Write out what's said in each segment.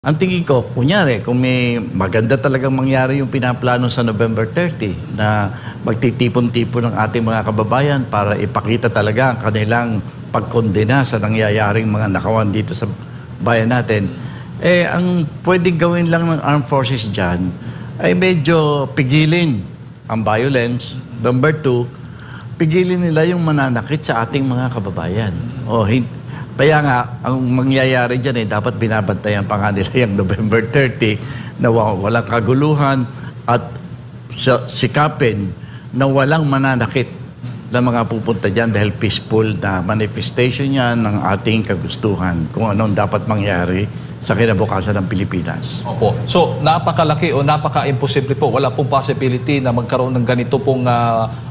Ang tingin ko, kunyari, kung may maganda talagang mangyari yung pinaplano sa November 30 na magtitipon-tipon ng ating mga kababayan para ipakita talaga ang kanilang pagkondena sa nangyayaring mga nakawan dito sa bayan natin, ang pwedeng gawin lang ng armed forces dyan ay medyo pigilin ang violence. Number 2, pigilin nila yung mananakit sa ating mga kababayan. Kaya nga, ang mangyayari dyan dapat binabantayan pa nga nila yung November 30 na walang kaguluhan at sikapin na walang mananakit na mga pupunta dyan dahil peaceful na manifestation yan ng ating kagustuhan kung anong dapat mangyari sa kinabukasan ng Pilipinas. Opo. So, napakalaki o napaka-imposible po. Wala pong possibility na magkaroon ng ganito pong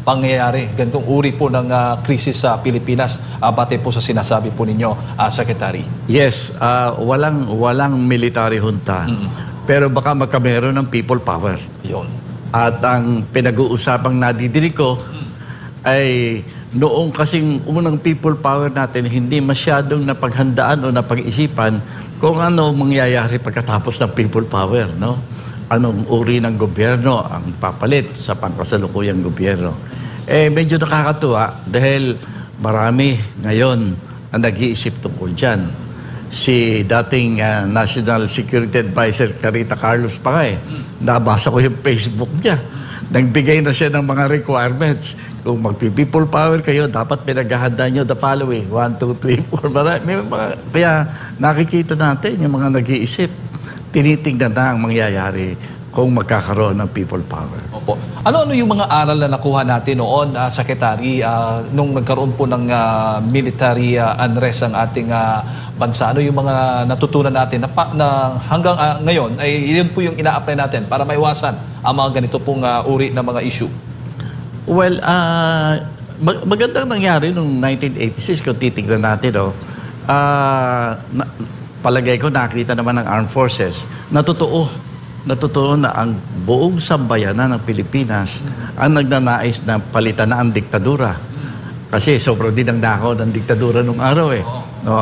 pangyayari, ganitong uri po ng krisis sa Pilipinas, bate po sa sinasabi po ninyo, Secretary. Yes, walang military junta. Pero baka magkameron ng people power. Yun. At ang pinag-uusapang nadidinig ko ay noong kasing unang people power natin, hindi masyadong napaghandaan o napag-isipan kung ano mangyayari pagkatapos ng people power, no? Anong uri ng gobyerno ang papalit sa pangkasalukuyang gobyerno. Medyo nakakatuwa dahil marami ngayon ang nag-iisip tungkol dyan. Si dating National Security Advisor Carita Carlos pa nabasa ko yung Facebook niya. Nagbigay na siya ng mga requirements. Kung magpi-people power kayo, dapat pinaghahanda nyo the following. 1, 2, 3, 4. Kaya nakikita natin yung mga nag-iisip. Tinitingnan na ang mangyayari kung magkakaroon ng people power. Opo. Ano-ano yung mga aral na nakuha natin noon, Secretary, nung nagkaroon po ng military unrest ang ating bansa? Ano yung mga natutunan natin na hanggang ngayon ay yun po yung ina-apply natin para maiwasan ang mga ganito pong uri na mga issue? Well, magandang nangyari noong 1986 kung titignan natin. Palagay ko nakita naman ng armed forces na totoo na ang buong sambayanan ng Pilipinas ang nagnanais na palitan na ang diktadura. Kasi sobrang din ang nakaw ng diktadura nung araw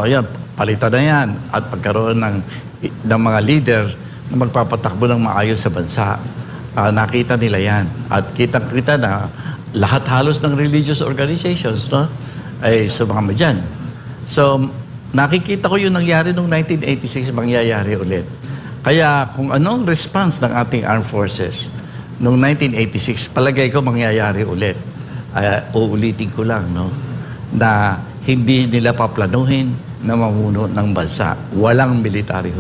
Yan, palitan na yan at pagkaroon ng mga leader na magpapatakbo ng maayos sa bansa. Nakita nila yan at kitang-kita na lahat halos ng religious organizations ay sumama dyan. So, nakikita ko yung nangyari noong 1986 mangyayari ulit. Kaya kung anong response ng ating armed forces noong 1986, palagay ko mangyayari ulit. Uulitin ko lang, na hindi nila paplanuhin na mamuno ng bansa. Walang military